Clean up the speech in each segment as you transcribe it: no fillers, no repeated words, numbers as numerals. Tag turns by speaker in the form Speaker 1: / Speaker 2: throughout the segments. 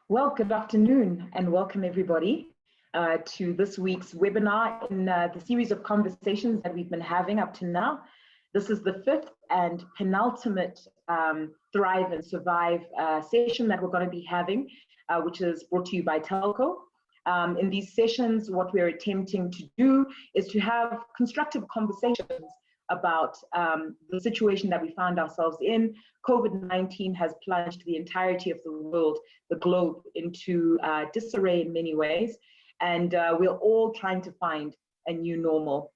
Speaker 1: Well, good afternoon and welcome everybody to this week's webinar in the series of conversations that we've been having up to now. This is the fifth and penultimate Thrive and Survive session that we're going to be having, which is brought to you by Telco. In these sessions, what we're attempting to do is to have constructive conversations about the situation that we find ourselves in. COVID-19 has plunged the entirety of the world, the globe, into disarray in many ways, and we're all trying to find a new normal.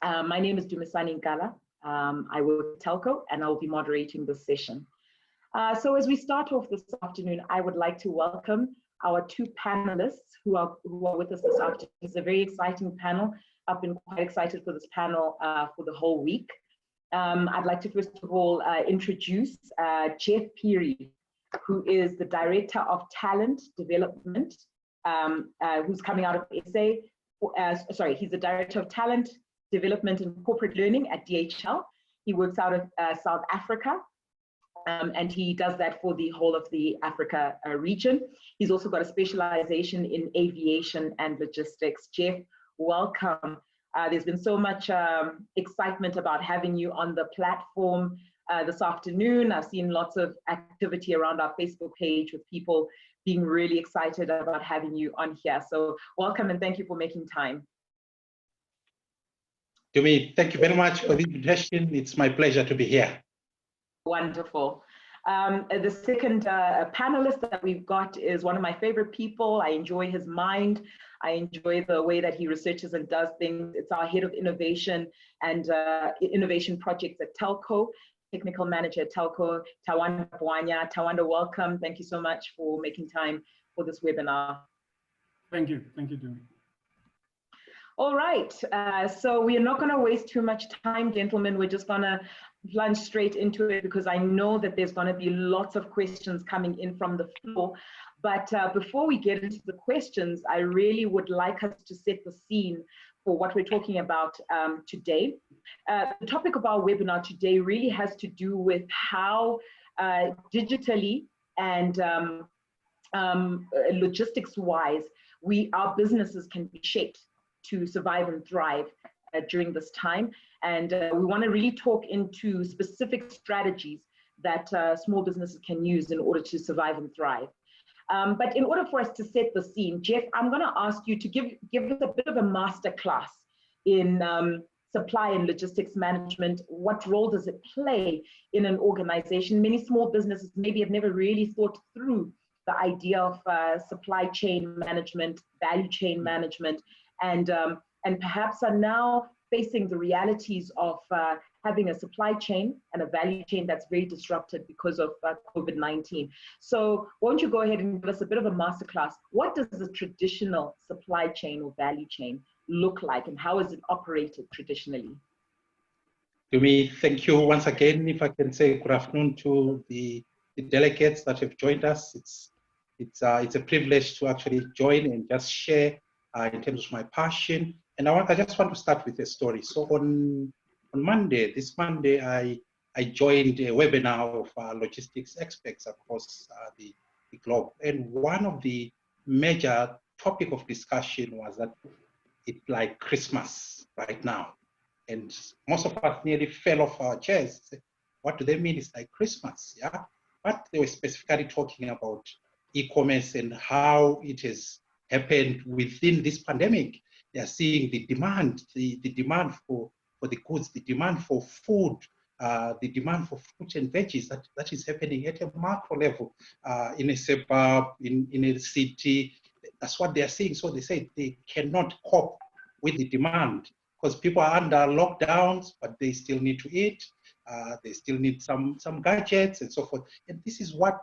Speaker 1: My name is Dumisani Nkala. I work at Telco, and I'll be moderating this session. So as we start off this afternoon, I would like to welcome our two panelists who are with us this afternoon. It's a very exciting panel. I've been quite excited for this panel for the whole week. I'd like to first of all introduce Jeff Peary, who is the Director of Talent Development, who's coming out of SA. He's the Director of Talent Development and Corporate Learning at DHL. He works out of South Africa, and he does that for the whole of the Africa region. He's also got a specialization in aviation and logistics. Jeff, welcome. There's been so much excitement about having you on the platform this afternoon. I've seen lots of activity around our Facebook page with people being really excited about having you on here. So welcome and thank you for making time.
Speaker 2: Dumi, thank you very much for the invitation. It's my pleasure to be here.
Speaker 1: Wonderful. The second panelist that we've got is one of my favorite people. I enjoy his mind. I enjoy the way that he researches and does things. It's our head of innovation and innovation projects at Telco, technical manager at Telco, Tawanda Bwanya. Tawanda, welcome. Thank you so much for making time for this webinar.
Speaker 3: Thank you, Dumi.
Speaker 1: All right, so we are not going to waste too much time, gentlemen. We're just going to plunge straight into it because I know that there's going to be lots of questions coming in from the floor. But before we get into the questions, I really would like us to set the scene for what we're talking about today. The topic of our webinar today really has to do with how digitally and logistics-wise, our businesses can be shaped to survive and thrive during this time. And we want to really talk into specific strategies that small businesses can use in order to survive and thrive. But in order for us to set the scene, Jeff, I'm going to ask you to give us a bit of a master class in supply and logistics management. What role does it play in an organization? Many small businesses maybe have never really thought through the idea of supply chain management, value chain management, and perhaps are now facing the realities of having a supply chain and a value chain that's very disrupted because of COVID-19. So won't you go ahead and give us a bit of a masterclass? What does a traditional supply chain or value chain look like, and how is it operated traditionally?
Speaker 2: Dumi, thank you once again. If I can say good afternoon to the delegates that have joined us. It's a privilege to actually join and just share in terms of my passion. And I just want to start with a story. So on this Monday, I joined a webinar of logistics experts across the globe. And one of the major topic of discussion was that it's like Christmas right now. And most of us nearly fell off our chairs. What do they mean? It's like Christmas, yeah? But they were specifically talking about e-commerce and how it has happened within this pandemic. They are seeing the demand, the demand for the goods, the demand for food, the demand for fruit and veggies that is happening at a macro level in a suburb, in a city. That's what they are seeing. So they say they cannot cope with the demand because people are under lockdowns, but they still need to eat. They still need some gadgets and so forth. And this is what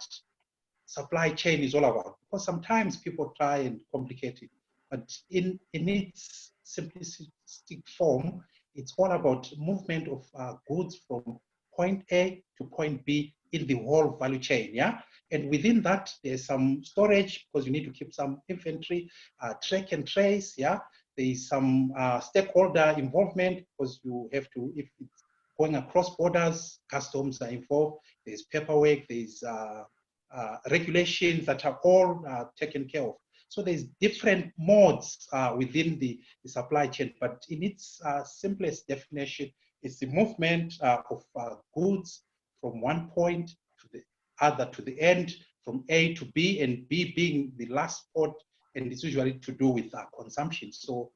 Speaker 2: supply chain is all about, because sometimes people try and complicate it, but in its simplistic form, it's all about movement of goods from point A to point B in the whole value chain, yeah? And within that, there's some storage, because you need to keep some inventory, track and trace, yeah? There's some stakeholder involvement, because you have to, if it's going across borders, customs are involved, there's paperwork, there's regulations that are all taken care of. So there's different modes within the supply chain, but in its simplest definition, it's the movement of goods from one point to the other, to the end, from A to B, and B being the last port, and it's usually to do with consumption. So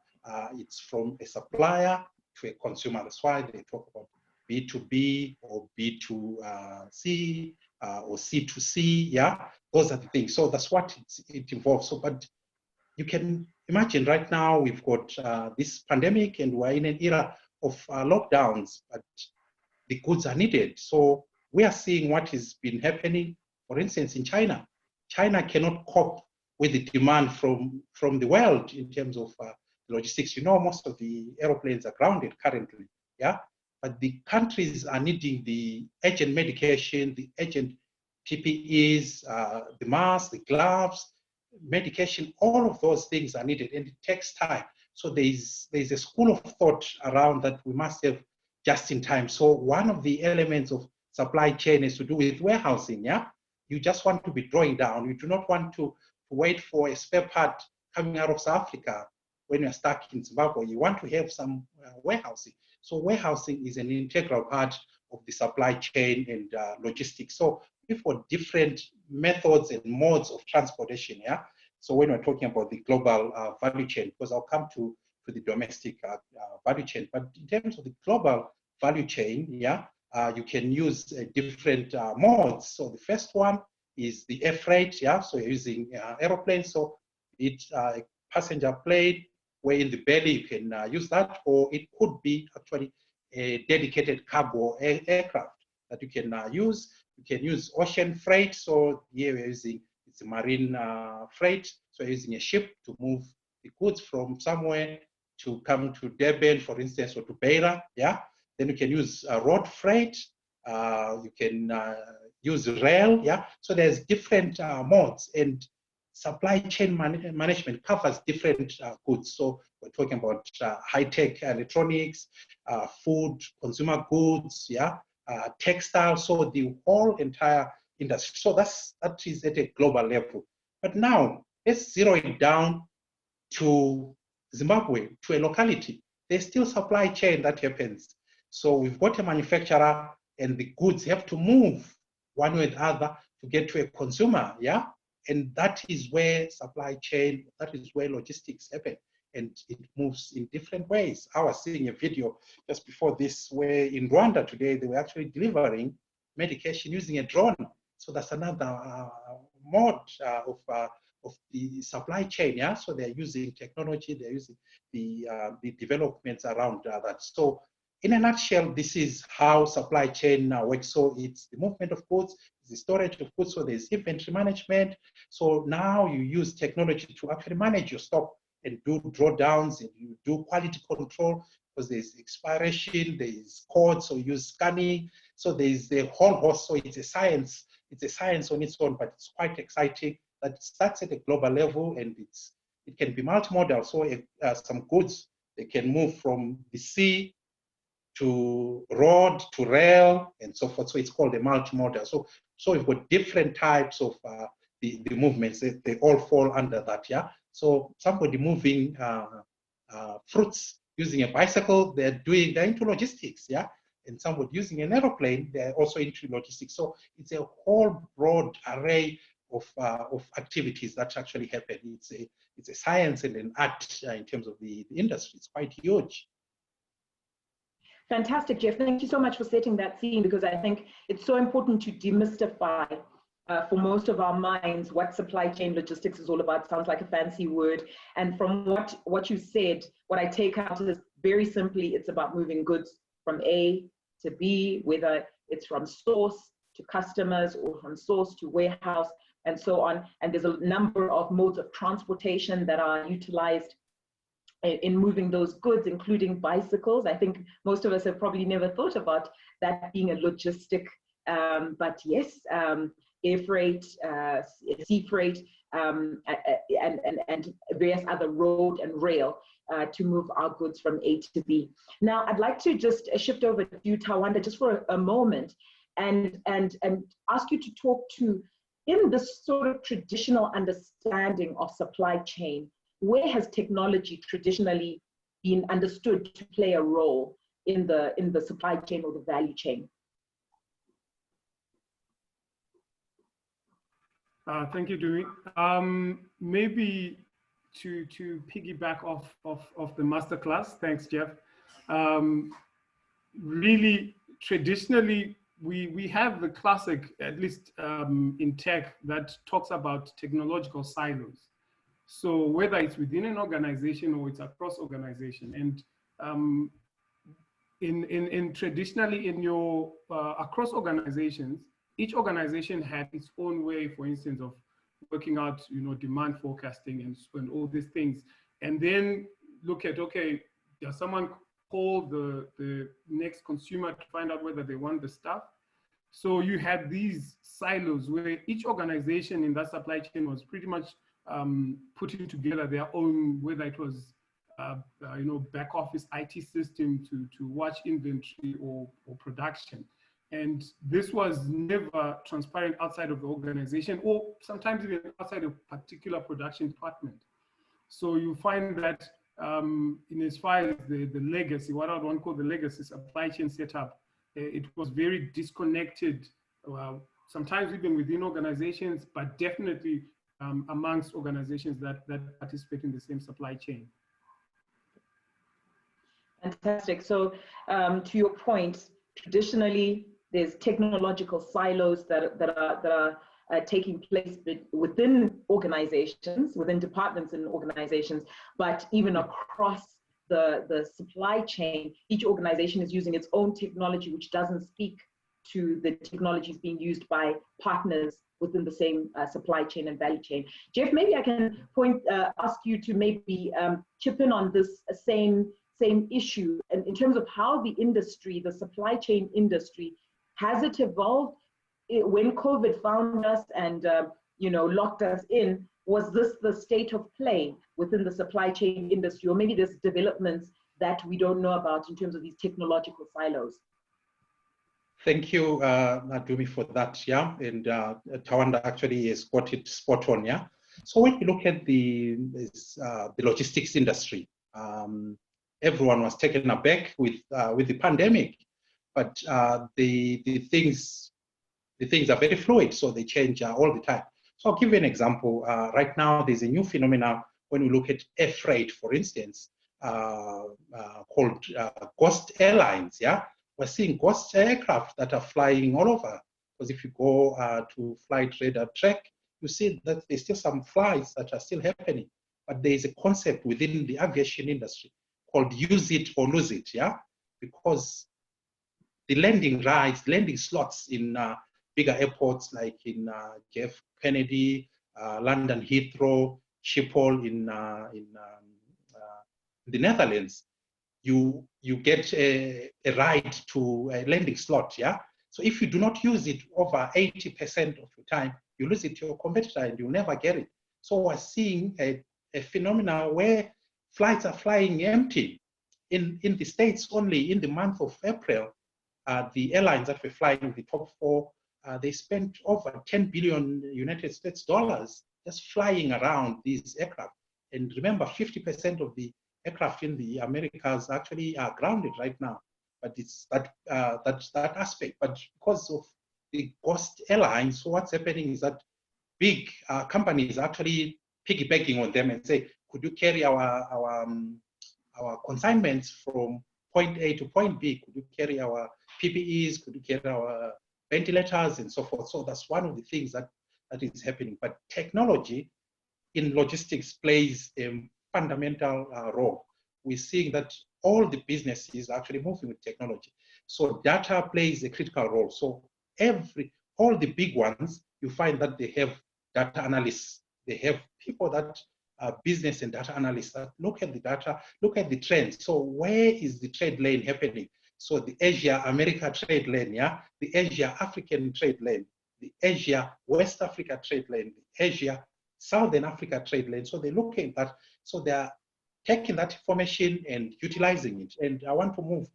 Speaker 2: it's from a supplier to a consumer. That's why they talk about B2B or B2C or C2C. Yeah, those are the things. So that's what it involves. So, but you can imagine right now we've got this pandemic and we're in an era of lockdowns, but the goods are needed. So we are seeing what has been happening, for instance, in China. China cannot cope with the demand from the world in terms of logistics. You know, most of the aeroplanes are grounded currently, yeah? But the countries are needing the urgent medication, the urgent PPEs, the masks, the gloves, medication, all of those things are needed, and it takes time. So there's a school of thought around that we must have just in time. So one of the elements of supply chain is to do with warehousing, yeah? You just want to be drawing down. You do not want to wait for a spare part coming out of South Africa when you're stuck in Zimbabwe. You want to have some warehousing. So warehousing is an integral part of the supply chain and logistics. So we've got different methods and modes of transportation, yeah? So when we're talking about the global value chain, because I'll come to the domestic value chain, but in terms of the global value chain, yeah, you can use different modes. So the first one is the air freight, yeah, so you're using aeroplanes, so it's a passenger plane where in the belly you can use that, or it could be actually a dedicated cargo aircraft that you can use. You can use ocean freight, so here we're using it's a marine freight, so using a ship to move the goods from somewhere to come to Durban, for instance, or to Beira, yeah? Then you can use road freight, you can use rail, yeah? So there's different modes, and supply chain management covers different goods. So we're talking about high-tech electronics, food, consumer goods, yeah? Textile, so the whole entire industry. So that is at a global level. But now let's zero it down to Zimbabwe, to a locality. There's still supply chain that happens. So we've got a manufacturer and the goods have to move one way or the other to get to a consumer, yeah? And that is where supply chain, that is where logistics happen. And it moves in different ways. I was seeing a video just before this where in Rwanda today, they were actually delivering medication using a drone. So that's another mode of the supply chain, yeah? So they're using technology, they're using the developments around that. So in a nutshell, this is how supply chain works. So it's the movement of goods, it's the storage of goods, so there's inventory management. So now you use technology to actually manage your stock and do drawdowns, and you do quality control, because there's expiration, there's codes, so you use scanning. So there's the whole host, so it's a science on its own, but it's quite exciting that starts at a global level, and it can be multimodal. So some goods, they can move from the sea to road to rail and so forth. So it's called a multimodal. So we've got different types of the movements. They all fall under that, yeah? So somebody moving fruits using a bicycle, they're into logistics, yeah? And somebody using an aeroplane, they're also into logistics. So it's a whole broad array of activities that actually happen. It's a science and an art in terms of the industry. It's quite huge.
Speaker 1: Fantastic, Jeff. Thank you so much for setting that scene, because I think it's so important to demystify for most of our minds what supply chain logistics is all about. Sounds like a fancy word. And from what you said, what I take out is very simply, it's about moving goods from A to B, whether it's from source to customers or from source to warehouse and so on. And there's a number of modes of transportation that are utilized in moving those goods, including bicycles. I think most of us have probably never thought about that being a logistic, but yes, air freight, sea freight, and various other road and rail to move our goods from A to B. Now, I'd like to just shift over to you, Tawanda, just for a moment, and ask you to talk to in this sort of traditional understanding of supply chain, where has technology traditionally been understood to play a role in the supply chain or the value chain?
Speaker 3: Thank you, Dumi. Maybe to piggyback off the masterclass, thanks, Jeff. Really, traditionally, we have the classic, at least in tech, that talks about technological silos. So whether it's within an organization or it's across organization, and traditionally in your across organizations, each organization had its own way, for instance, of working out, demand forecasting and all these things, and then look at, okay, does someone call the next consumer to find out whether they want the stuff? So you had these silos where each organization in that supply chain was pretty much putting together their own, whether it was back office IT system to watch inventory or production. And this was never transparent outside of the organization, or sometimes even outside of a particular production department. So you find that in as far as the legacy, what I want to call the legacy supply chain setup, it was very disconnected, sometimes even within organizations, but definitely amongst organizations that participate in the same supply chain.
Speaker 1: Fantastic. So to your point, traditionally, there's technological silos that are taking place within organizations, within departments and organizations, but even across the supply chain, each organization is using its own technology, which doesn't speak to the technologies being used by partners within the same supply chain and value chain. Jeff, maybe I can ask you to maybe chip in on this same issue, and in terms of how the industry, the supply chain industry, has it evolved? When COVID found us and locked us in, was this the state of play within the supply chain industry, or maybe there's developments that we don't know about in terms of these technological silos?
Speaker 2: Thank you, Dumi, for that. Yeah, and Tawanda actually has got it spot on. Yeah. So when you look at the logistics industry, everyone was taken aback with the pandemic, but the things are very fluid, so they change all the time. So I'll give you an example. Right now, there's a new phenomenon when we look at air freight, for instance, called ghost airlines. Yeah, we're seeing ghost aircraft that are flying all over. Because if you go to Flight Radar Track, you see that there's still some flights that are still happening. But there is a concept within the aviation industry called use it or lose it. Yeah, because the landing slots in bigger airports like in JF Kennedy, London Heathrow, Schiphol in the Netherlands, you get a right to a landing slot. Yeah. So if you do not use it over 80% of your time, you lose it to your competitor and you'll never get it. So we're seeing a phenomenon where flights are flying empty. In the States, only in the month of April, the airlines that were flying, the top four, they spent over 10 billion United States dollars just flying around these aircraft. And remember, 50% of the aircraft in the Americas actually are grounded right now. But it's that aspect. But because of the ghost airlines, so what's happening is that big companies actually piggybacking on them and say, could you carry our consignments from point A to point B? Could you carry our PPEs? Could you carry our ventilators and so forth? So that's one of the things that is happening. But technology in logistics plays a fundamental role. We're seeing that all the business is actually moving with technology. So data plays a critical role. So all the big ones, you find that they have data analysts. They have people that are business and data analysts that look at the data, look at the trends. So where is the trade lane happening? So the Asia-America trade lane, yeah, the Asia-African trade lane, the Asia-West Africa trade lane, the Asia-Southern Africa trade lane. So they're looking at that. So they're taking that information and utilizing it. And I want to move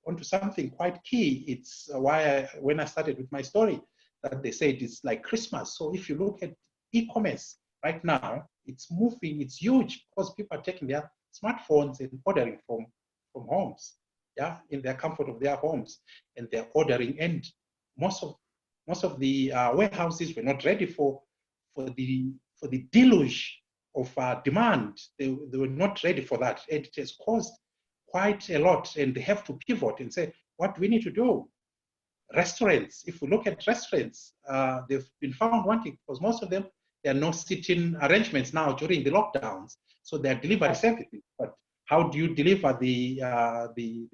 Speaker 2: on to something quite key. It's why when I started with my story, that they said is like Christmas. So if you look at e-commerce right now, it's moving, it's huge because people are taking their smartphones and ordering from homes, yeah, in their comfort of their homes, and they're ordering. And most of the warehouses were not ready for the deluge of demand. They were not ready for that. It has caused quite a lot, and they have to pivot and say, what do we need to do? Restaurants, if we look at restaurants, they've been found wanting because most of them, there are no sit-in arrangements now during the lockdowns. So they're delivery services. But how do you deliver the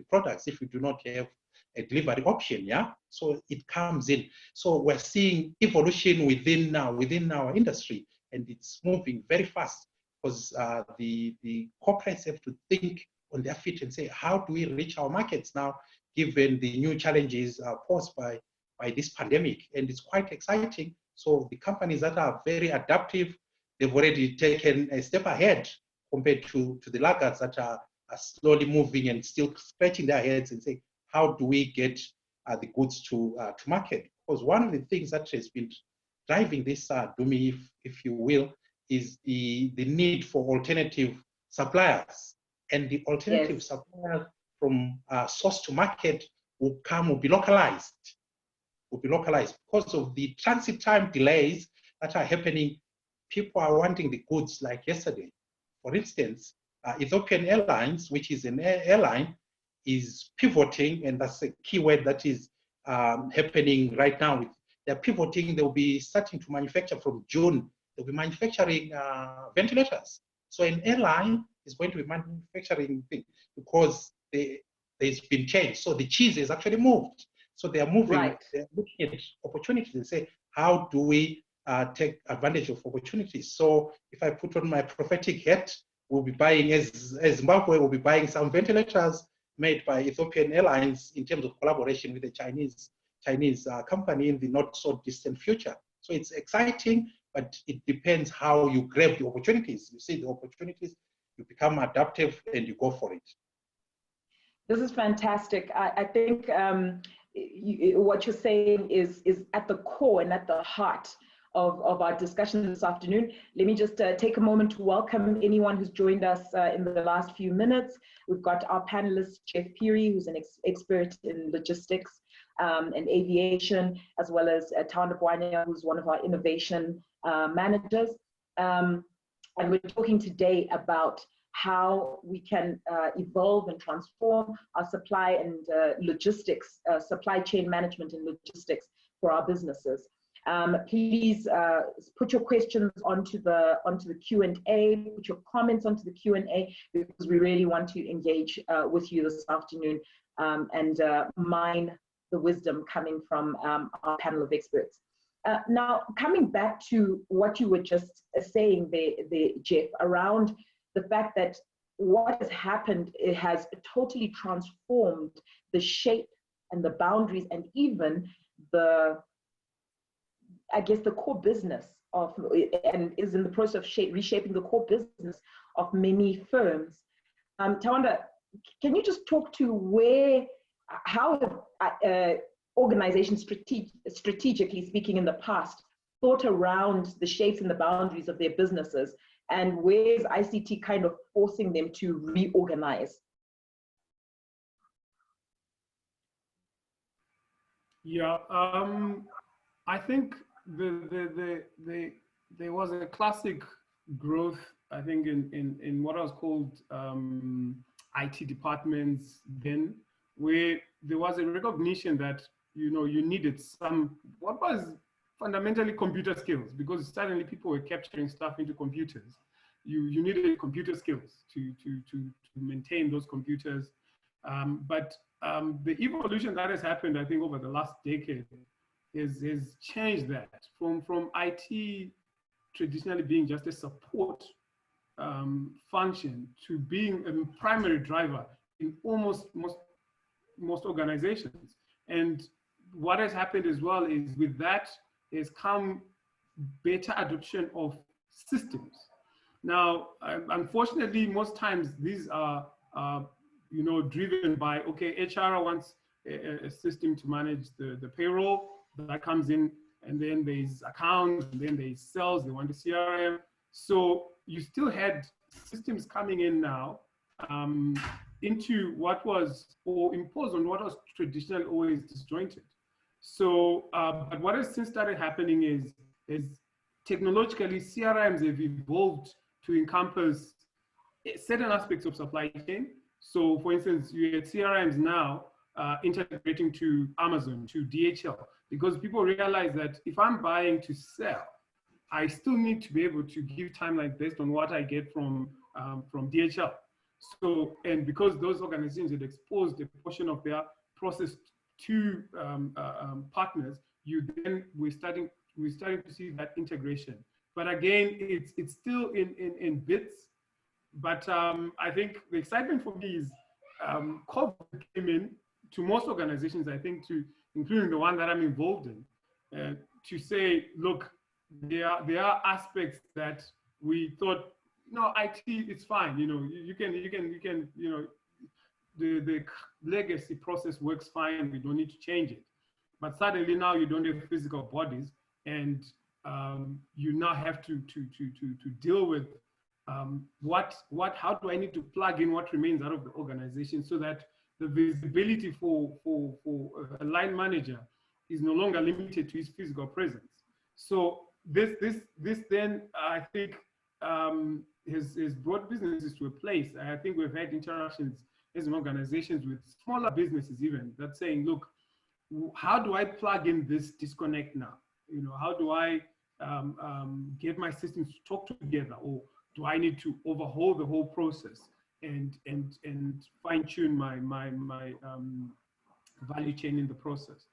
Speaker 2: products if you do not have a delivery option? Yeah, so it comes in. So we're seeing evolution within our industry, and it's moving very fast because the corporates have to think on their feet and say, how do we reach our markets now, given the new challenges posed by this pandemic? And it's quite exciting. So the companies that are very adaptive, they've already taken a step ahead compared to the laggards that are slowly moving and still scratching their heads and saying, how do we get the goods to market? Because one of the things that has been driving this, Dumi, if you will, is the need for alternative suppliers. And the alternative suppliers from source to market will be localized. Because of the transit time delays that are happening. People are wanting the goods like yesterday. For instance, Ethiopian Airlines, which is an airline, is pivoting, and that's a key word that is happening right now. They're pivoting. They'll be starting to manufacture from June. They'll be manufacturing ventilators. So an airline is going to be manufacturing things because there's been change. So the cheese has actually moved. So they are moving, right. They're looking at opportunities and say, how do we take advantage of opportunities? So if I put on my prophetic hat, we'll be buying, as Zimbabwe, we'll be buying some ventilators made by Ethiopian Airlines in terms of collaboration with a Chinese company in the not so distant future. So it's exciting, but it depends how you grab the opportunities. You see the opportunities, you become adaptive, and you go for it.
Speaker 1: This is fantastic. I think what you're saying is at the core and at the heart of our discussion this afternoon. Let me just take a moment to welcome anyone who's joined us in the last few minutes. We've got our panelist, Jeff Peary, who's an expert in logistics and aviation, as well as Tanda Bwania, who's one of our innovation managers. And we're talking today about how we can evolve and transform our supply and logistics, supply chain management and logistics for our businesses. Please put your questions onto the Q&A, put your comments onto the Q&A, because we really want to engage with you this afternoon and mine the wisdom coming from our panel of experts. Now, coming back to what you were just saying there, Jeff, around the fact that what has happened, it has totally transformed the shape and the boundaries and even the, I guess, the core business of, and is in the process of reshaping the core business of many firms. Tawanda, can you just talk to how have organizations strategically speaking in the past thought around the shapes and the boundaries of their businesses, and where is ICT kind of forcing them to reorganize?
Speaker 3: Yeah, I think there was a classic growth, I think, in what was called IT departments then, where there was a recognition that, you know, you needed what was fundamentally computer skills, because suddenly people were capturing stuff into computers. You needed computer skills to maintain those computers. But the evolution that has happened, I think, over the last decade has changed that from IT traditionally being just a support function to being a primary driver in almost most organizations. And what has happened as well is with that has come better adoption of systems. Now, unfortunately, most times these are you know, driven by, okay, HR wants a system to manage the payroll that comes in and then there's accounts, and then there's sales, they want the CRM. So you still had systems coming in now into what was, or imposed on what was traditionally always disjointed. So, but what has since started happening is technologically CRMs have evolved to encompass certain aspects of supply chain. So for instance, you had CRMs now integrating to Amazon, to DHL, because people realize that if I'm buying to sell, I still need to be able to give timelines based on what I get from DHL. So, and because those organizations had exposed a portion of their process to partners, we're starting to see that integration. But again, it's still in bits. But I think the excitement for me is COVID came in to most organizations, I think, including the one that I'm involved in, to say, look, there are aspects that we thought, no, IT, it's fine. You can, the legacy process works fine. We don't need to change it. But suddenly now you don't have physical bodies, and you now have to deal with how do I need to plug in what remains out of the organization so that the visibility for a line manager is no longer limited to his physical presence. So this then I think has brought businesses to a place. I think we've had interactions as an organizations with smaller businesses even that's saying, look, how do I plug in this disconnect now? How do I get my systems to talk together, or do I need to overhaul the whole process and fine tune my value chain in the process?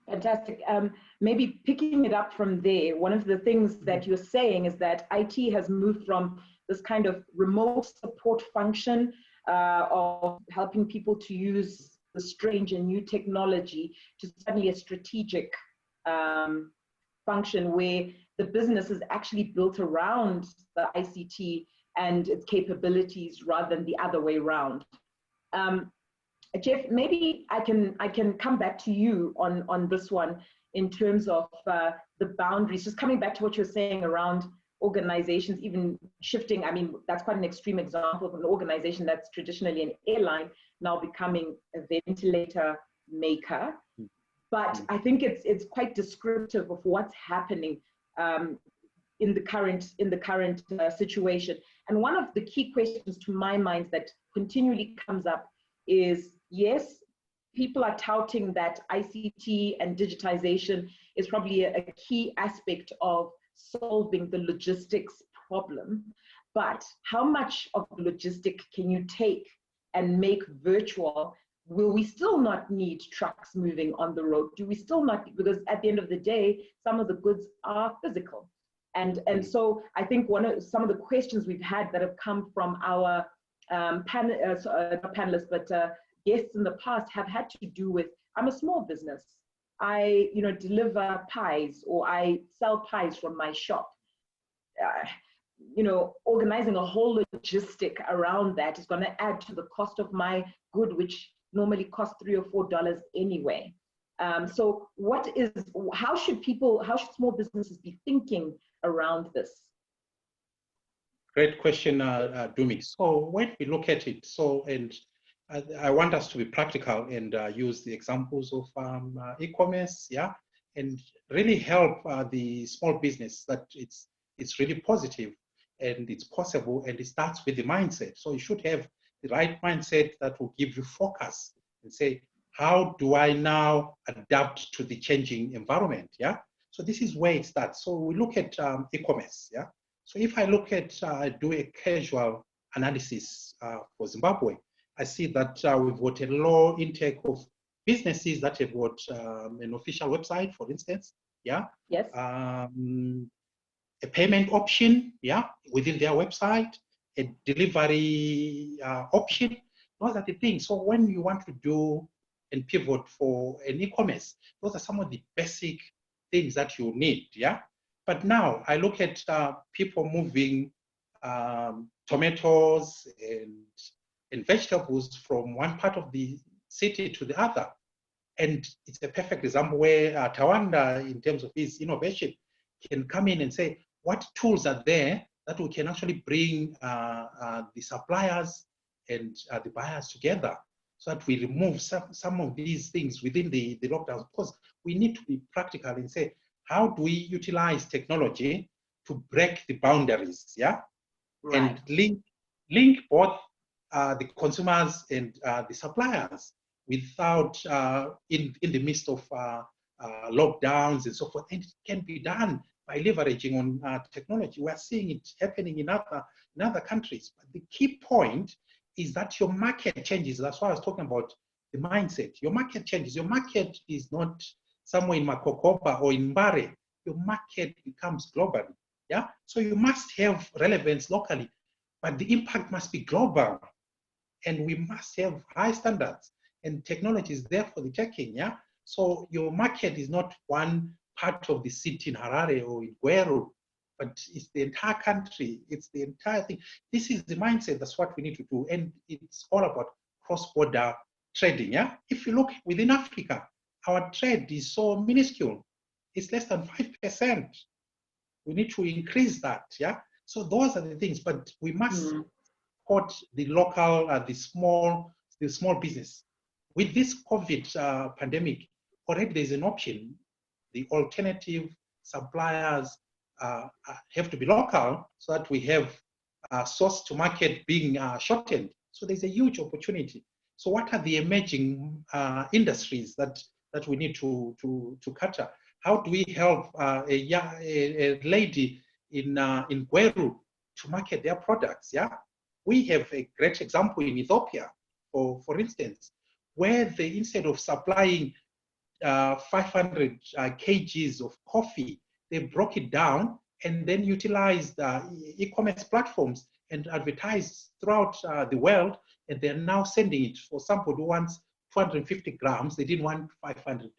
Speaker 1: Fantastic. Maybe picking it up from there, one of the things that you're saying is that IT has moved from this kind of remote support function of helping people to use the strange and new technology to suddenly a strategic function where the business is actually built around the ICT and its capabilities rather than the other way around. Jeff, maybe I can come back to you on this one in terms of the boundaries, just coming back to what you're saying around organizations even shifting. I mean, that's quite an extreme example of an organization that's traditionally an airline now becoming a ventilator maker. But I think it's quite descriptive of what's happening in the current situation. And one of the key questions to my mind that continually comes up is, yes, people are touting that ICT and digitization is probably a key aspect of solving the logistics problem, but how much of the logistic can you take and make virtual? Will we still not need trucks moving on the road? Do we still not, because at the end of the day, some of the goods are physical. And so I think some of the questions we've had that have come from our not panelists, but guests in the past have had to do with, I'm a small business. I deliver pies, or I sell pies from my shop. Organizing a whole logistic around that is going to add to the cost of my good, which normally costs $3 or $4 anyway. So how should small businesses be thinking around this?
Speaker 2: Great question, Dumi. So when we look at it, and I want us to be practical and use the examples of e-commerce, and really help the small business that it's really positive and it's possible, and it starts with the mindset. So you should have the right mindset that will give you focus and say, how do I now adapt to the changing environment? So this is where it starts. So we look at e-commerce. So if I look at do a casual analysis for Zimbabwe, I see that we've got a low intake of businesses that have got an official website, for instance. Yes. A payment option, within their website, a delivery option. Those are the things. So when you want to do and pivot for an e-commerce, those are some of the basic things that you need. But now I look at people moving tomatoes and vegetables from one part of the city to the other. And it's a perfect example where Tawanda, in terms of his innovation, can come in and say, what tools are there that we can actually bring the suppliers and the buyers together so that we remove some of these things within the lockdown. Of course, we need to be practical and say, how do we utilize technology to break the boundaries, yeah? Right. And link both the consumers and the suppliers without, in the midst of lockdowns and so forth. And it can be done by leveraging on technology. We're seeing it happening in other countries. But the key point is that your market changes. That's why I was talking about the mindset. Your market changes. Your market is not somewhere in Makokoba or in Mbare. Your market becomes global. Yeah. So you must have relevance locally, but the impact must be global. And we must have high standards, and technology is there for the taking. Yeah. So your market is not one part of the city in Harare or in Gweru, but it's the entire country, it's the entire thing. This is the mindset, that's what we need to do. And it's all about cross-border trading, yeah? If you look within Africa, our trade is so minuscule. It's less than 5%. We need to increase that, yeah? So those are the things, but we must support the local, the small business. With this COVID pandemic, already there's an option. The alternative suppliers have to be local so that we have source to market being shortened. So there's a huge opportunity. So what are the emerging industries that we need to cater? How do we help a lady in Gweru to market their products? Yeah, we have a great example in Ethiopia, for instance, where they, instead of supplying 500 kgs of coffee, they broke it down and then utilized e-commerce platforms and advertised throughout the world. And they're now sending it for somebody who wants 250 grams. They didn't want 500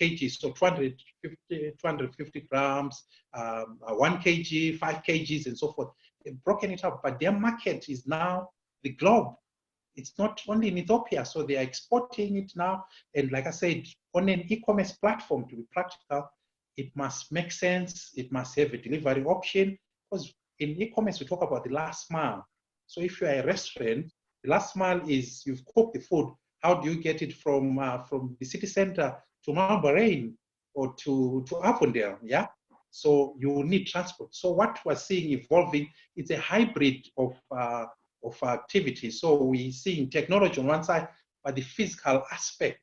Speaker 2: kgs, so 250 grams, 1 kg, 5 kgs, and so forth. They've broken it up, but their market is now the globe. It's not only in Ethiopia, so they are exporting it now. And like I said, on an e-commerce platform, to be practical, it must make sense. It must have a delivery option, because in e-commerce, we talk about the last mile. So if you are a restaurant, the last mile is you've cooked the food. How do you get it from the city center to Malbarain or to Avondale? Yeah. So you need transport. So what we're seeing evolving is a hybrid of activity. So we're seeing technology on one side, but the physical aspect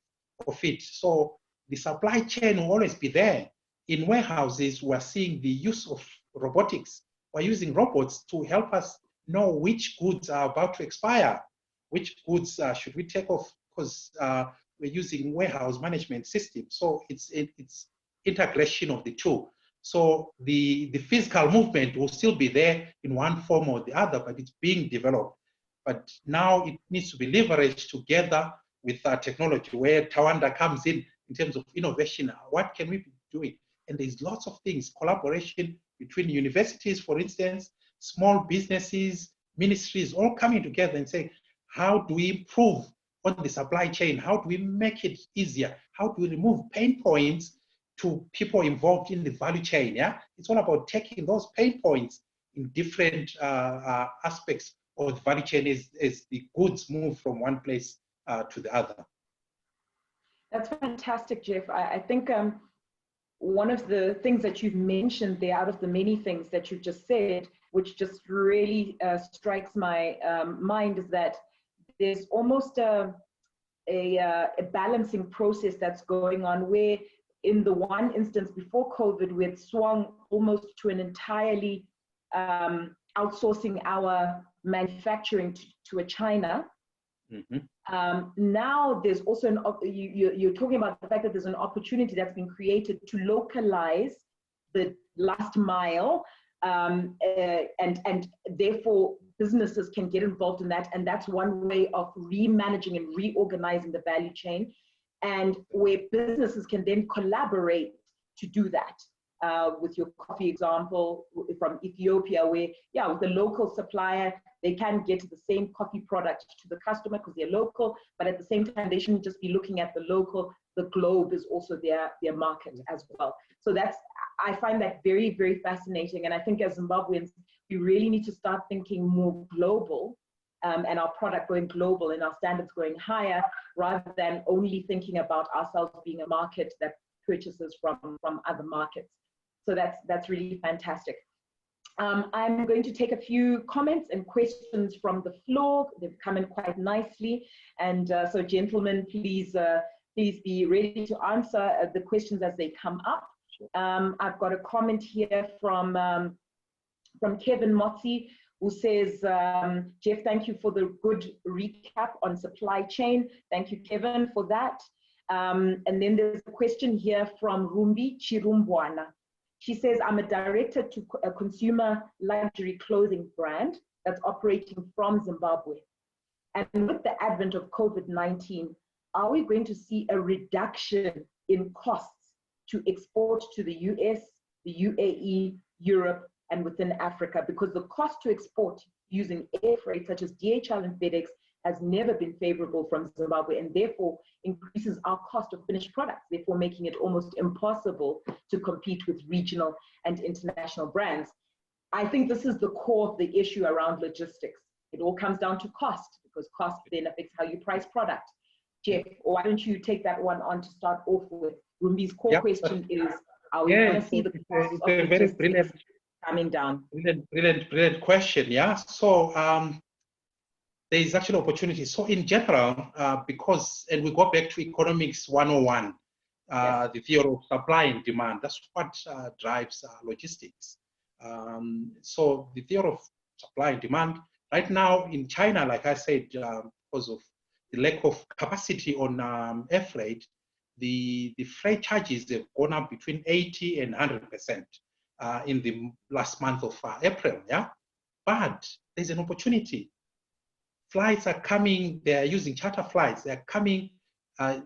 Speaker 2: of it. So the supply chain will always be there. In warehouses, we're seeing the use of robotics. We're using robots to help us know which goods are about to expire, which goods should we take off, because we're using warehouse management system. So it's integration of the two. So the physical movement will still be there in one form or the other, but it's being developed. But now it needs to be leveraged together with technology, where Tawanda comes in terms of innovation. What can we be doing? And there's lots of things, collaboration between universities, for instance, small businesses, ministries, all coming together and saying, how do we improve on the supply chain? How do we make it easier? How do we remove pain points to people involved in the value chain? Yeah, it's all about taking those pain points in different aspects of the value chain as the goods move from one place to the other.
Speaker 1: That's fantastic, Jeff. I think one of the things that you've mentioned there, out of the many things that you've just said, which just really strikes my mind, is that there's almost a balancing process that's going on, where in the one instance before COVID, we had swung almost to an entirely outsourcing our manufacturing to a China. Now there's also you're talking about the fact that there's an opportunity that's been created to localize the last mile, and therefore businesses can get involved in that, and that's one way of remanaging and reorganizing the value chain, and where businesses can then collaborate to do that. with your coffee example from Ethiopia, where, yeah, with a local supplier, they can get the same coffee product to the customer because they're local, but at the same time, they shouldn't just be looking at the local. The globe is also their market as well. So I find that very, very fascinating. And I think as Zimbabweans, we really need to start thinking more global, and our product going global and our standards going higher, rather than only thinking about ourselves being a market that purchases from other markets. So that's really fantastic. I'm going to take a few comments and questions from the floor. They've come in quite nicely. And so gentlemen, please be ready to answer the questions as they come up. I've got a comment here from Kevin Motzi, who says, Jeff, thank you for the good recap on supply chain. Thank you, Kevin, for that. And then there's a question here from Rumbi Chirumbwana. She says, I'm a director to a consumer luxury clothing brand that's operating from Zimbabwe. And with the advent of COVID-19, are we going to see a reduction in costs to export to the US, the UAE, Europe, and within Africa? Because the cost to export using air freight such as DHL and FedEx has never been favorable from Zimbabwe, and therefore increases our cost of finished products, therefore making it almost impossible to compete with regional and international brands. I think this is the core of the issue around logistics. It all comes down to cost, because cost then affects how you price product. Jeff, why don't you take that one on to start off with? Rumbi's core question is, are we going to see the cost of logistics coming down?
Speaker 2: Brilliant question, yeah. So there is actually opportunity. So in general, because, and we go back to economics 101, yes, the theory of supply and demand, that's what drives logistics. So the theory of supply and demand, right now in China, like I said, because of the lack of capacity on air freight, the freight charges have gone up between 80 and 100% in the last month of April, yeah? But there's an opportunity. Flights are coming, they're using charter flights, they're coming,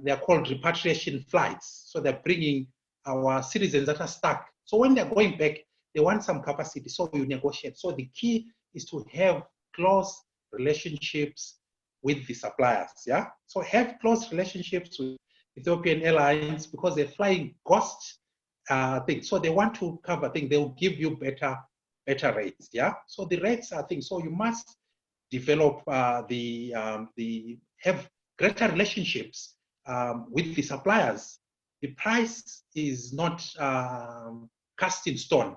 Speaker 2: they're called repatriation flights. So they're bringing our citizens that are stuck. So when they're going back, they want some capacity, so you negotiate. So the key is to have close relationships with the suppliers, yeah? So have close relationships with Ethiopian Airlines because they're flying ghost things. So they want to cover things, they'll give you better rates, yeah? So the rates are things, so you must develop have greater relationships with the suppliers. The price is not cast in stone.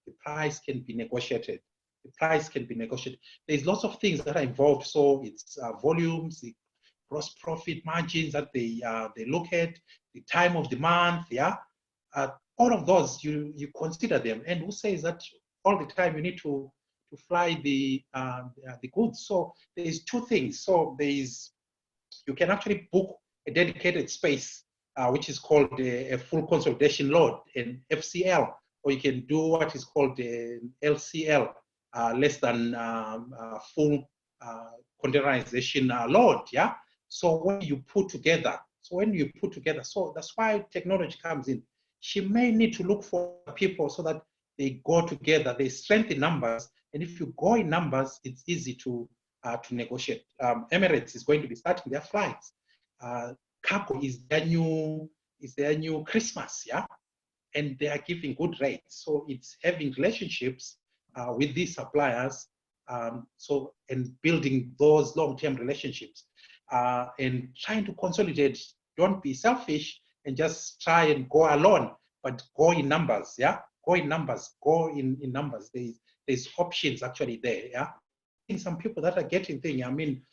Speaker 2: The price can be negotiated. The price can be negotiated. There's lots of things that are involved. So it's volumes, the gross profit margins that they look at, the time of the month, yeah. All of those you consider them. And who says that all the time you need to fly the goods? So there's two things. So you can actually book a dedicated space, which is called a full consolidation load, an FCL, or you can do what is called an LCL, less than full containerization load, yeah? So when you put together, so that's why technology comes in. She may need to look for people so that they go together, they strengthen numbers, and if you go in numbers, it's easy to negotiate. Emirates is going to be starting their flights. Cargo is their new Christmas, yeah, and they are giving good rates. So it's having relationships with these suppliers, and building those long-term relationships, and trying to consolidate. Don't be selfish and just try and go alone, but go in numbers, yeah. Go in numbers. Go in numbers. There's options actually there, yeah. Some people that are getting things. I mean,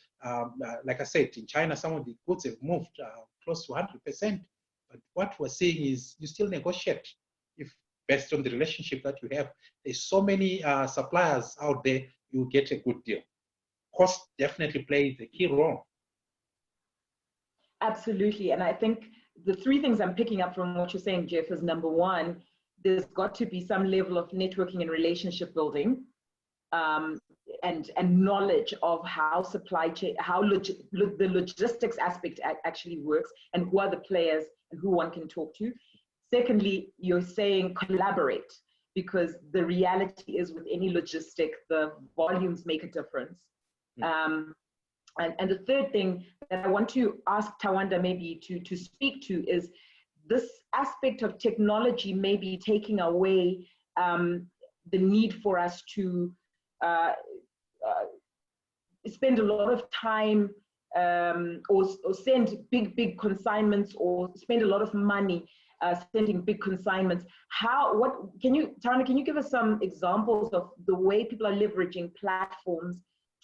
Speaker 2: like I said, in China, some of the goods have moved close to 100%. But what we're seeing is you still negotiate if based on the relationship that you have. There's so many suppliers out there, you get a good deal. Cost definitely plays a key role.
Speaker 1: Absolutely, and I think the three things I'm picking up from what you're saying, Jeff, is number one, there's got to be some level of networking and relationship building, and knowledge of how supply chain, how the logistics aspect actually works, and who are the players and who one can talk to. Secondly, you're saying collaborate, because the reality is with any logistic, the volumes make a difference. And the third thing that I want to ask Tawanda maybe to speak to is this aspect of technology maybe taking away the need for us to spend a lot of time or send big consignments, or spend a lot of money sending big consignments. Tana, can you give us some examples of the way people are leveraging platforms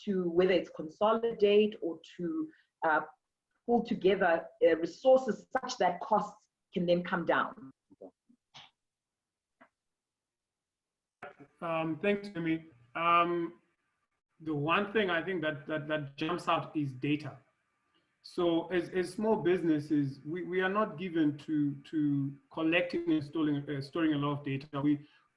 Speaker 1: to, whether it's consolidate or to pull together resources such that costs can then come down?
Speaker 3: Thanks, Amy. The one thing I think that jumps out is data. So as small businesses, we are not given to collecting and storing a lot of data.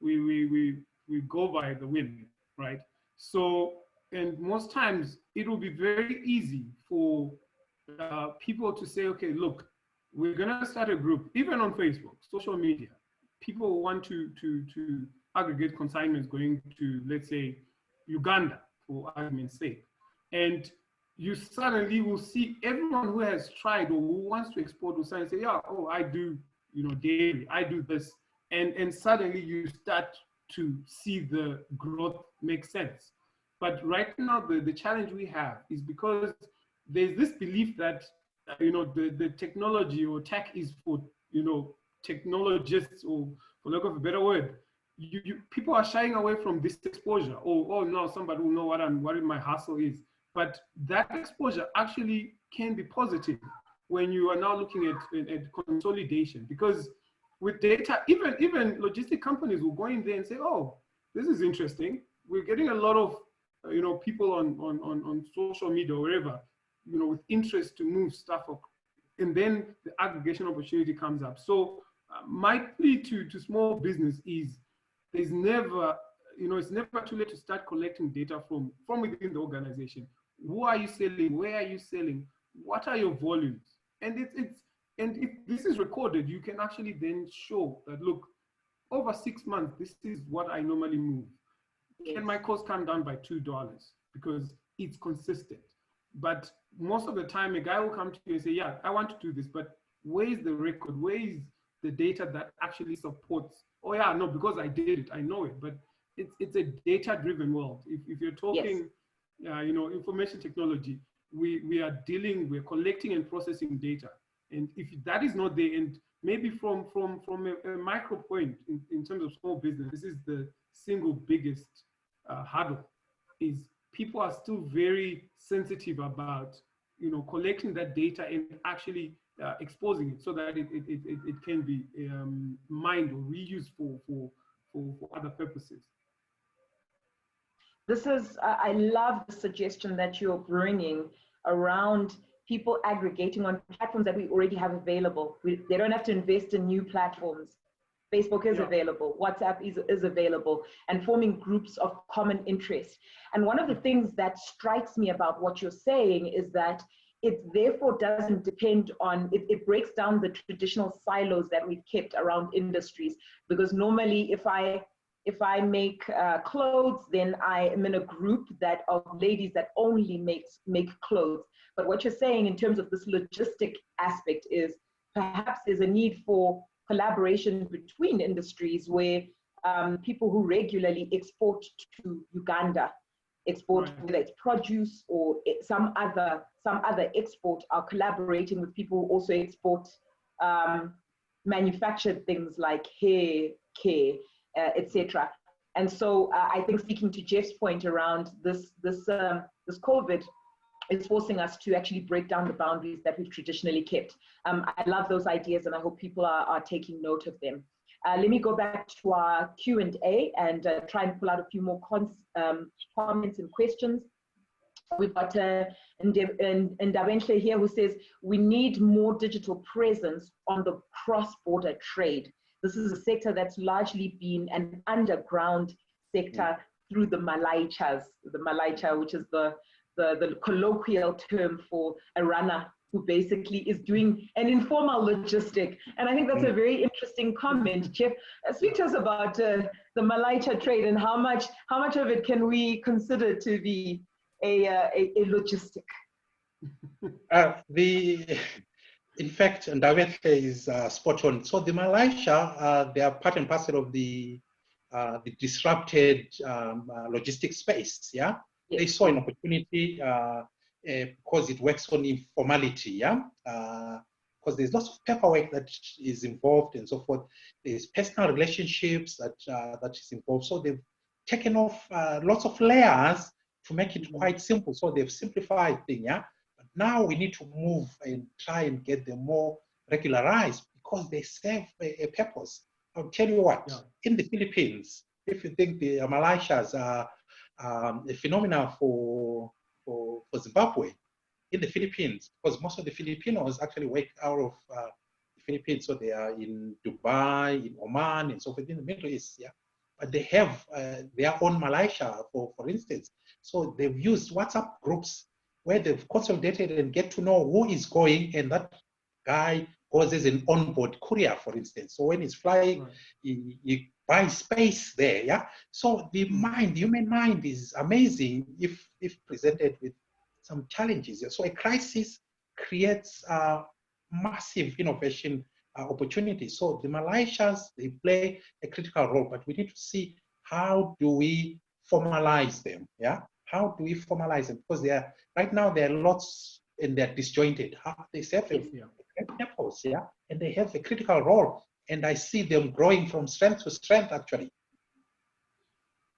Speaker 3: We go by the wind, right? So, and most times it will be very easy for people to say, okay, look, we're gonna start a group, even on Facebook, social media. People want to aggregate consignments going to, let's say, Uganda, for argument's sake. And you suddenly will see everyone who has tried or who wants to export will say, yeah, oh, I do, dairy, I do this. And suddenly you start to see the growth make sense. But right now, the challenge we have is because there's this belief that, the technology or tech is for, technologists, or for lack of a better word, people are shying away from this exposure. Oh no, somebody will know what my hustle is. But that exposure actually can be positive when you are now looking at consolidation, because with data, even logistic companies will go in there and say, oh, this is interesting. We're getting a lot of people on social media or wherever, with interest to move stuff up, and then the aggregation opportunity comes up. So my plea to small business is, there's never, it's never too late to start collecting data from within the organization. Who are you selling? Where are you selling? What are your volumes? And and if this is recorded, you can actually then show that, look, over 6 months, this is what I normally move. Yes. Can my cost come down by $2? Because it's consistent. But most of the time, a guy will come to you and say, yeah, I want to do this, but where is the record? Where is the data that actually supports? Oh yeah, no, because I did it, I know it. But it's a data-driven world. If you're talking, yes, information technology, we're collecting and processing data. And if that is not there, and maybe from a micro point in terms of small business, this is the single biggest hurdle, is people are still very sensitive about, collecting that data and actually exposing it so that it can be mined or reused for other purposes.
Speaker 1: This is, I love the suggestion that you're bringing around people aggregating on platforms that we already have available. They don't have to invest in new platforms. Facebook is available, WhatsApp is available, and forming groups of common interest. And one of the things that strikes me about what you're saying is that it therefore doesn't depend on, it breaks down the traditional silos that we've kept around industries. Because normally if I make clothes, then I am in a group of ladies that only make clothes. But what you're saying in terms of this logistic aspect is perhaps there's a need for collaboration between industries where people who regularly export to Uganda, whether it's produce or some other export, are collaborating with people who also export manufactured things like hair care, etc. And so I think, speaking to Jeff's point around this COVID, is forcing us to actually break down the boundaries that we've traditionally kept. I love those ideas, and I hope people are taking note of them. Let me go back to our Q&A and try and pull out a few more comments and questions. We've got Ndabenhle here who says, we need more digital presence on the cross-border trade. This is a sector that's largely been an underground sector through the Malaichas, which is the colloquial term for a runner who basically is doing an informal logistic. And I think that's a very interesting comment. Jeff, speak to us about the Malaicha trade and how much of it can we consider to be a logistic?
Speaker 2: In fact, Ndawethe is spot on. So the Malaysia, they are part and parcel of the disrupted logistics space. Yeah, yes. They saw an opportunity because it works on informality. Yeah, because there's lots of paperwork that is involved and so forth. There's personal relationships that is involved. So they've taken off lots of layers to make it quite simple. So they've simplified things. Yeah. Now we need to move and try and get them more regularized because they serve a purpose. I'll tell you what, in the Philippines, if you think the Malaysias are a phenomenon for Zimbabwe, in the Philippines, because most of the Filipinos actually work out of the Philippines, so they are in Dubai, in Oman, and so forth, in the Middle East, yeah. But they have their own Malaysia, for instance. So they've used WhatsApp groups where they've consolidated and get to know who is going, and that guy goes as an onboard courier, for instance. So when he's flying, he buys space there, yeah? So the human mind is amazing if presented with some challenges. So a crisis creates massive innovation opportunities. So the Malaysians, they play a critical role, but we need to see how do we formalize them, yeah? How do we formalize them? Because right now there are lots and they're disjointed. They serve a purpose, yeah, and they have a critical role. And I see them growing from strength to strength, actually.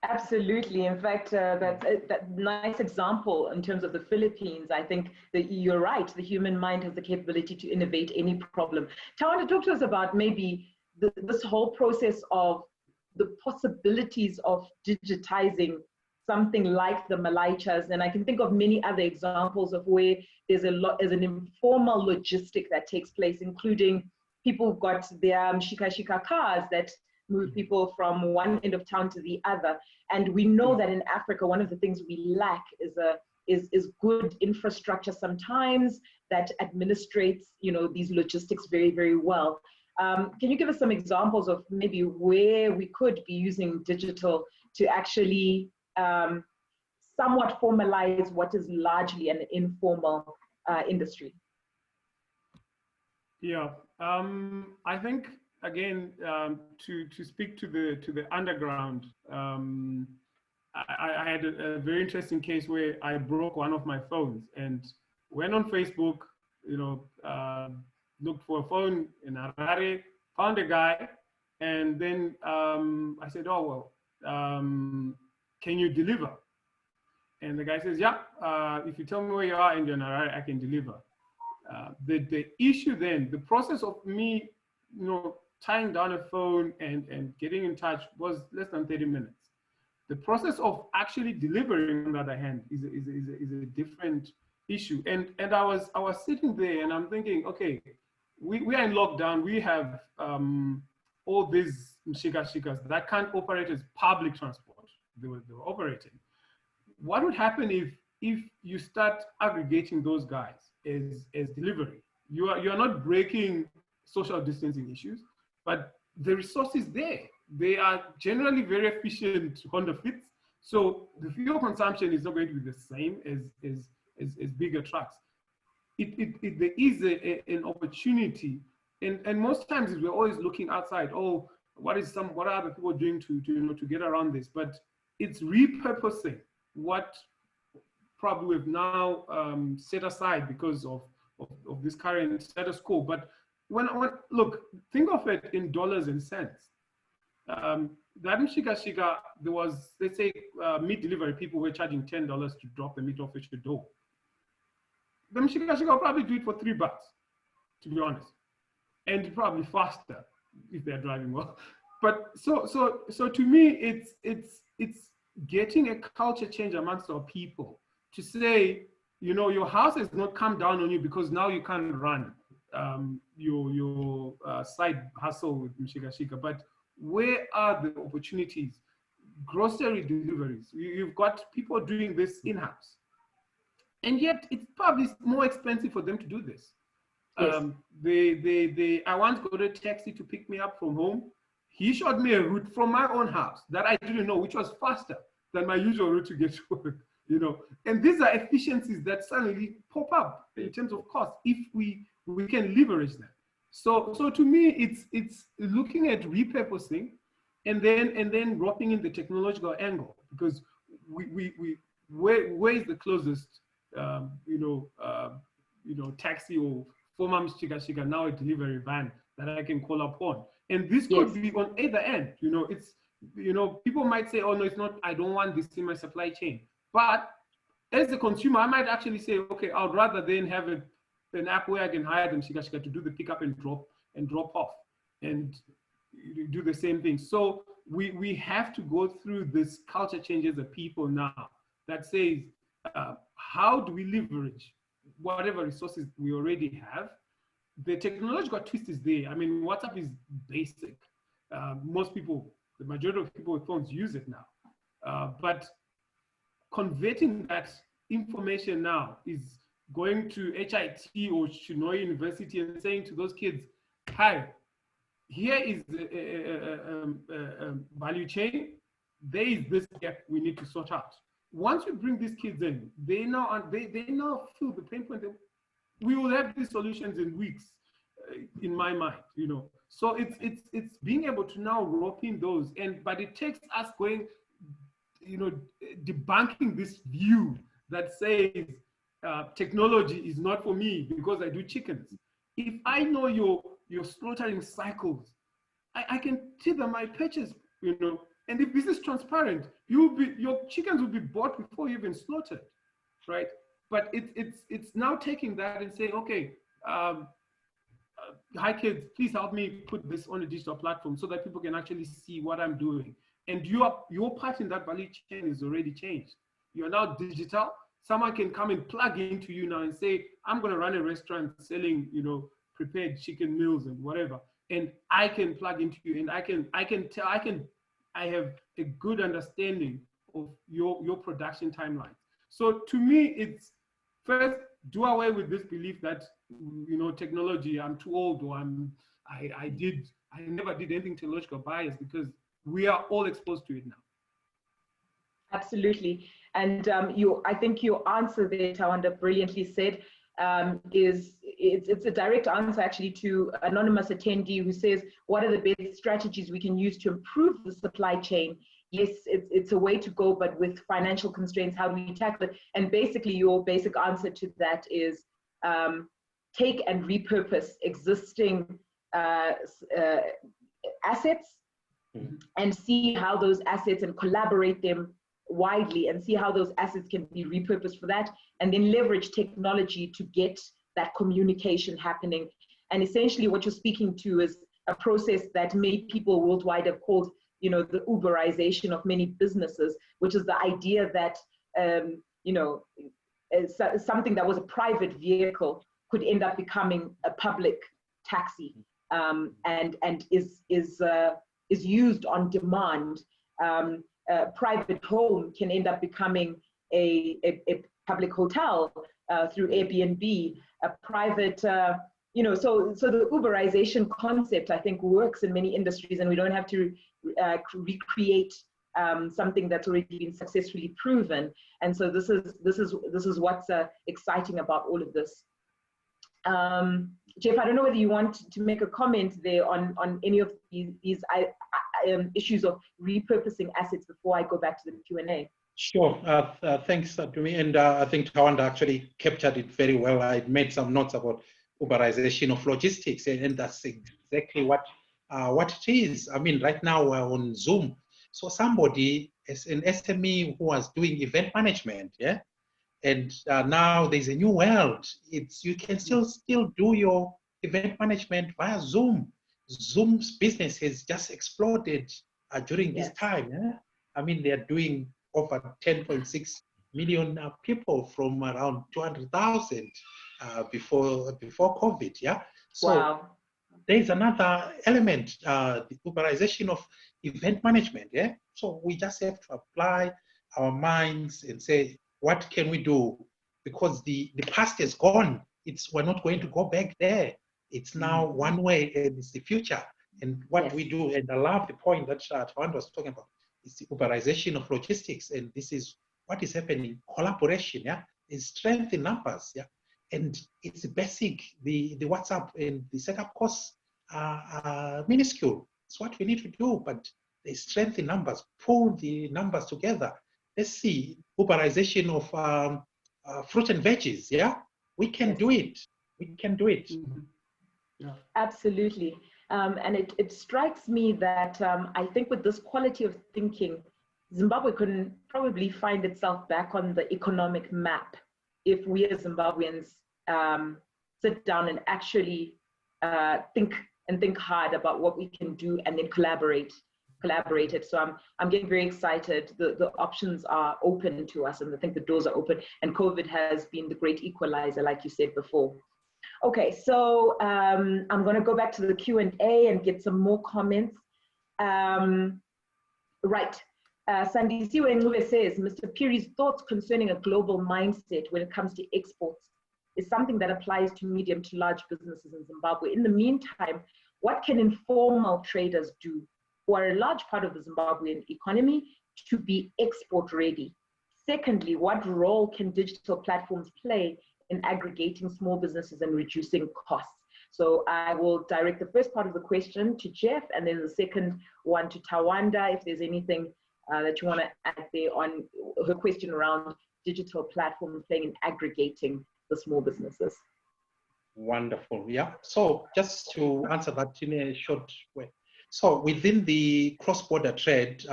Speaker 1: Absolutely. In fact, that nice example in terms of the Philippines, I think that you're right. The human mind has the capability to innovate any problem. Tawanda, talk to us about maybe this whole process of the possibilities of digitizing something like the Malaichas, and I can think of many other examples of where there's an informal logistic that takes place, including people who've got their shika cars that move people from one end of town to the other. And we know that in Africa, one of the things we lack is good infrastructure sometimes that administrates, these logistics very, very well. Can you give us some examples of maybe where we could be using digital to actually somewhat formalize what is largely an informal industry?
Speaker 3: Yeah, I think again to speak to the underground. I had a very interesting case where I broke one of my phones and went on Facebook, looked for a phone in Harare, found a guy, and then I said, oh well, can you deliver? And the guy says, yeah, if you tell me where you are in Harare, I can deliver. The issue then, the process of me, tying down a phone and getting in touch was less than 30 minutes. The process of actually delivering, on the other hand, is a different issue. And I was sitting there and I'm thinking, okay, we are in lockdown. We have all these shikas that can't operate as public transport. They were operating. What would happen if you start aggregating those guys as delivery? You are not breaking social distancing issues, but the resources there, they are generally very efficient Honda Fits. So the fuel consumption is not going to be the same as bigger trucks. There is an opportunity, and most times we're always looking outside. Oh, what are other people doing to get around this? But it's repurposing what probably we've now set aside because of this current status quo. But when look, think of it in dollars and cents. That in Shika, there was, let's say, meat delivery, people were charging $10 to drop the meat off at your door. The Shika will probably do it for $3, to be honest, and probably faster if they're driving well. But so to me, it's getting a culture change amongst our people to say, your house has not come down on you because now you can't run your side hustle with Shika, but where are the opportunities? Grocery deliveries. You've got people doing this in-house. And yet it's probably more expensive for them to do this.
Speaker 1: Yes.
Speaker 3: I once got a taxi to pick me up from home. He showed me a route from my own house that I didn't know, which was faster than my usual route to get to work, you know. And these are efficiencies that suddenly pop up in terms of cost if we can leverage them. So to me, it's looking at repurposing and then dropping in the technological angle, because where is the closest taxi or for Mom's Chica now a delivery van that I can call upon. And this could be on either end. You know, it's, people might say, oh no, it's not, I don't want this in my supply chain. But as a consumer, I might actually say, okay, I'd rather then have an app where I can hire them Chica to do the pickup and drop off and do the same thing. So we have to go through this culture change as a people now that says, how do we leverage whatever resources we already have? The technological twist is there. I mean, WhatsApp is basic. Most people, the majority of people with phones use it now. But converting that information now is going to HIT or Shinoy University and saying to those kids, hi, here is the value chain. There is this gap we need to sort out. Once we bring these kids in, they now feel the pain point. We will have these solutions in weeks, in my mind, you know. So it's being able to now rope in those, but it takes us going, you know, debunking this view that says technology is not for me because I do chickens. If I know your slaughtering cycles, I can tether my purchase, you know. And if this is transparent, your chickens will be bought before you even slaughtered, right? But it's now taking that and saying, okay, hi kids, please help me put this on a digital platform so that people can actually see what I'm doing. And your part in that value chain is already changed. You're now digital. Someone can come and plug into you now and say, I'm going to run a restaurant selling, you know, prepared chicken meals and whatever. And I can plug into you, and I have a good understanding of your production timeline. So to me, it's first do away with this belief that, you know, technology, I'm too old, or I never did anything technological bias, because we are all exposed to it now.
Speaker 1: Absolutely. And I think your answer there, Tawanda, brilliantly said, it's a direct answer actually to anonymous attendee who says, what are the best strategies we can use to improve the supply chain? Yes, it's a way to go, but with financial constraints, how do we tackle it? And basically your basic answer to that is take and repurpose existing assets and see how those assets, and collaborate them widely and see how those assets can be repurposed for that, and then leverage technology to get that communication happening. And essentially what you're speaking to is a process that many people worldwide have called, you know, the Uberization of many businesses, which is the idea that, you know, something that was a private vehicle could end up becoming a public taxi, and is used on demand. A private home can end up becoming a public hotel through Airbnb, a private, you know, so the Uberization concept, I think, works in many industries, and we don't have to recreate something that's already been successfully proven. And so this is what's exciting about all of this. Jeff, I don't know whether you want to make a comment there on any of these issues of repurposing assets before I go back to the Q&A.
Speaker 2: Sure. Thanks, Dumi. And I think Tawanda actually captured it very well. I made some notes about Uberization of logistics, and that's exactly what it is. I mean, right now we're on Zoom. So somebody, as an SME who was doing event management, yeah, and now there's a new world. You can still do your event management via Zoom. Zoom's business has just exploded during this time. Yeah? I mean, they're doing over 10.6 million people from around 200,000 before COVID. Yeah. So
Speaker 1: wow.
Speaker 2: There's another element, the Uberization of event management. Yeah. So we just have to apply our minds and say, what can we do because the past is gone. We're not going to go back there. It's now one way, and it's the future. And what we do, and I love the point that Tawanda was talking about, is the Uberization of logistics, and this is what is happening. Collaboration, yeah, is strength in numbers, yeah, and it's basic. The WhatsApp and the setup costs are minuscule. It's what we need to do, but there's strength in numbers. Pull the numbers together. Let's see Uberization of fruit and veggies. Yeah, we can do it. We can do it.
Speaker 3: Yeah.
Speaker 1: Absolutely. And it strikes me that I think with this quality of thinking, Zimbabwe can probably find itself back on the economic map if we as Zimbabweans sit down and actually think hard about what we can do and then collaborate it. So I'm getting very excited. The options are open to us, and I think the doors are open. And COVID has been the great equalizer, like you said before. Okay, so I'm going to go back to the Q&A and get some more comments. Right. Sandisiwe Ncube says, Mr. Phiri's thoughts concerning a global mindset when it comes to exports is something that applies to medium to large businesses in Zimbabwe. In the meantime, what can informal traders do, who are a large part of the Zimbabwean economy, to be export ready? Secondly, what role can digital platforms play in aggregating small businesses and reducing costs? So I will direct the first part of the question to Jeff, and then the second one to Tawanda, if there's anything that you want to add there on her question around digital platforms playing in aggregating the small businesses.
Speaker 2: Wonderful, yeah. So just to answer that in a short way. So within the cross-border trade,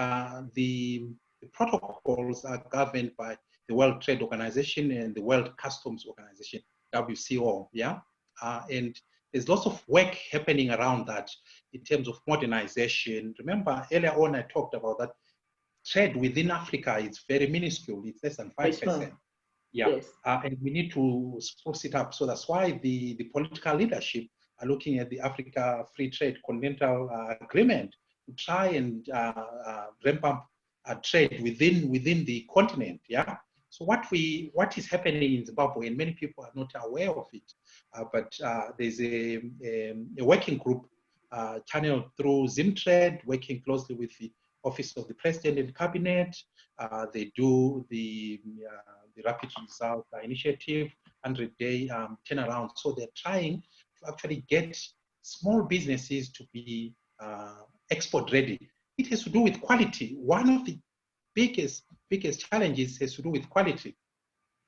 Speaker 2: the protocols are governed by the World Trade Organization and the World Customs Organization, WCO, yeah? And there's lots of work happening around that in terms of modernization. Remember, earlier on I talked about that trade within Africa is very minuscule. It's less than 5%. Yeah, yes. And we need to spruce it up. So that's why the political leadership are looking at the Africa Free Trade Continental Agreement to try and ramp up trade within the continent. Yeah. So what is happening in Zimbabwe, and many people are not aware of it, but there's a working group channeled through Zimtrade, working closely with the Office of the President and Cabinet. They do the Rapid Result Initiative, 100-day turnaround. So they're trying to actually get small businesses to be export ready. It has to do with quality. One of the biggest challenges has to do with quality.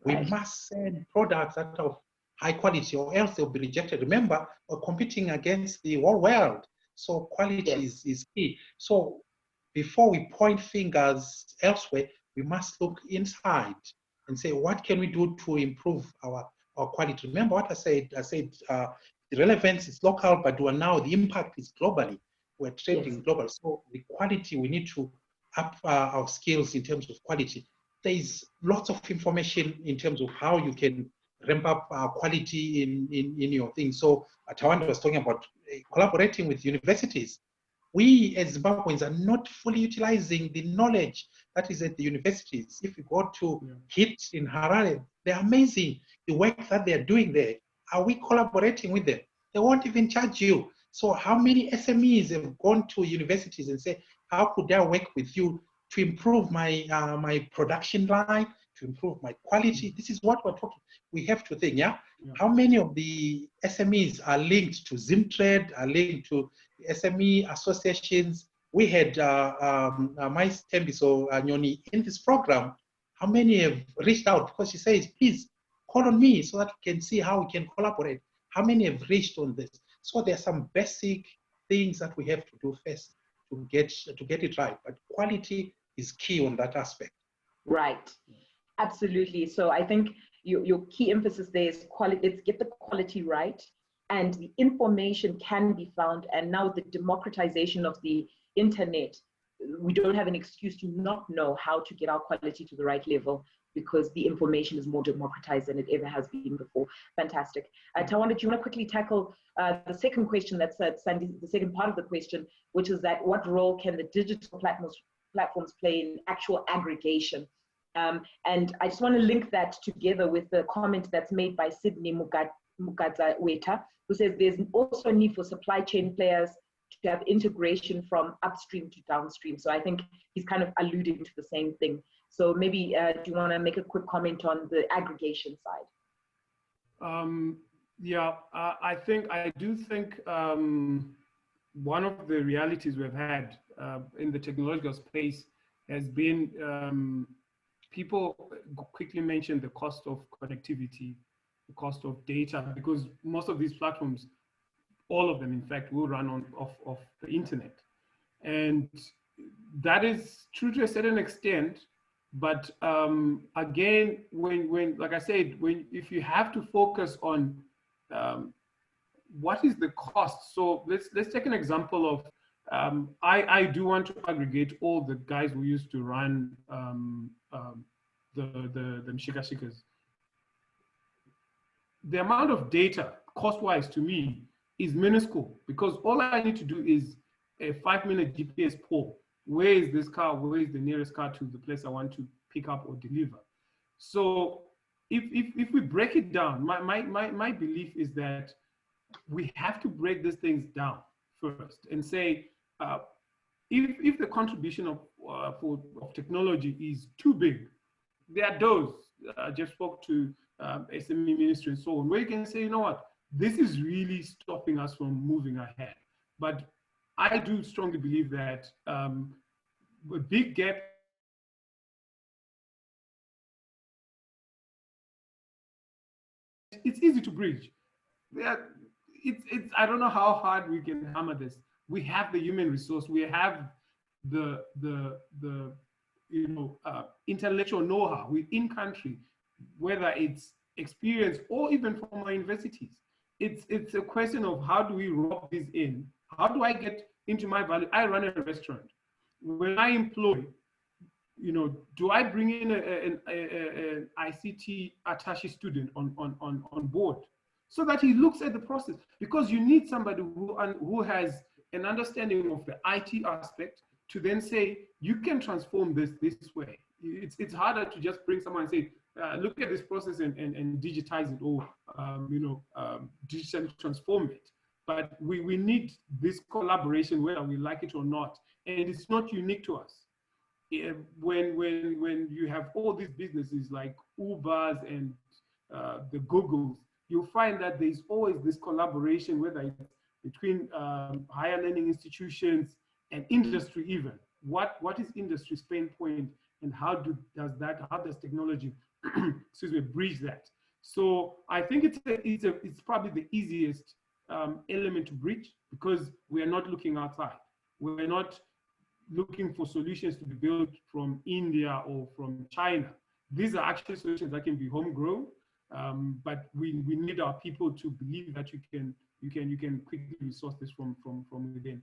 Speaker 2: We must send products that are of high quality, or else they'll be rejected. Remember, we're competing against the whole world. So quality is key. So before we point fingers elsewhere, we must look inside and say, what can we do to improve our quality? Remember what I said? I said the relevance is local, but now the impact is globally. We're trading global. So the quality, we need to up our skills in terms of quality. There is lots of information in terms of how you can ramp up quality in your thing. So Tawanda was talking about collaborating with universities. We as Zimbabweans are not fully utilizing the knowledge that is at the universities. If you go to HIT in Harare, they're amazing. The work that they're doing there, are we collaborating with them? They won't even charge you. So how many SMEs have gone to universities and say, how could I work with you to improve my my production line, to improve my quality? This is what we're talking. We have to think, how many of the SMEs are linked to Zimtrade, are linked to SME associations? We had my Tembiso Nyoni in this program. How many have reached out? Because she says, please call on me so that we can see how we can collaborate. How many have reached on this? So there are some basic things that we have to do first to get it right. But quality is key on that aspect.
Speaker 1: Right. Absolutely. So I think your key emphasis there is quality. Let's get the quality right, and the information can be found. And now the democratization of the internet, we don't have an excuse to not know how to get our quality to the right level, because the information is more democratized than it ever has been before. Fantastic. Tawanda, do you want to quickly tackle the second question that's Sandy, the second part of the question, which is that what role can the digital platforms play in actual aggregation And I just want to link that together with the comment that's made by Sydney Mugadza-Weta, who says there's also a need for supply chain players to have integration from upstream to downstream. So I think he's kind of alluding to the same thing. So maybe do you want to make a quick comment on the aggregation side?
Speaker 3: Yeah, I do think one of the realities we've had in the technological space has been people quickly mention the cost of connectivity, the cost of data, because most of these platforms, all of them, in fact, will run off the internet. And that is true to a certain extent. But again, when like I said, if you have to focus on what is the cost? So let's take an example of I do want to aggregate all the guys who used to run the mshikashikas. The amount of data cost-wise to me is minuscule, because all I need to do is a 5-minute GPS poll. Where is this car? Where is the nearest car to the place I want to pick up or deliver? So if we break it down, my belief is that we have to break these things down first and say, if the contribution of technology is too big, there are those, I just spoke to SME ministry and so on, where you can say, you know what, this is really stopping us from moving ahead. But I do strongly believe that a big gap it's easy to bridge. I don't know how hard we can hammer this. We have the human resource. We have the intellectual know-how. We're in country, whether it's experience or even from our universities. It's a question of how do we rope this in? How do I get into my value? I run a restaurant. When I employ, do I bring in an ICT attaché student on board so that he looks at the process? Because you need somebody who has an understanding of the IT aspect to then say, you can transform this way. It's harder to just bring someone and say, look at this process and digitize it or digitally transform it. But we need this collaboration, whether we like it or not. And it's not unique to us. When you have all these businesses like Ubers and the Googles, you'll find that there's always this collaboration, whether it's between higher learning institutions and industry even. What is industry's pain point, and how does technology bridge that? So I think it's probably the easiest element to bridge, because we are not looking outside. We're not looking for solutions to be built from India or from China. These are actually solutions that can be homegrown, but we need our people to believe that you can quickly resource this from within.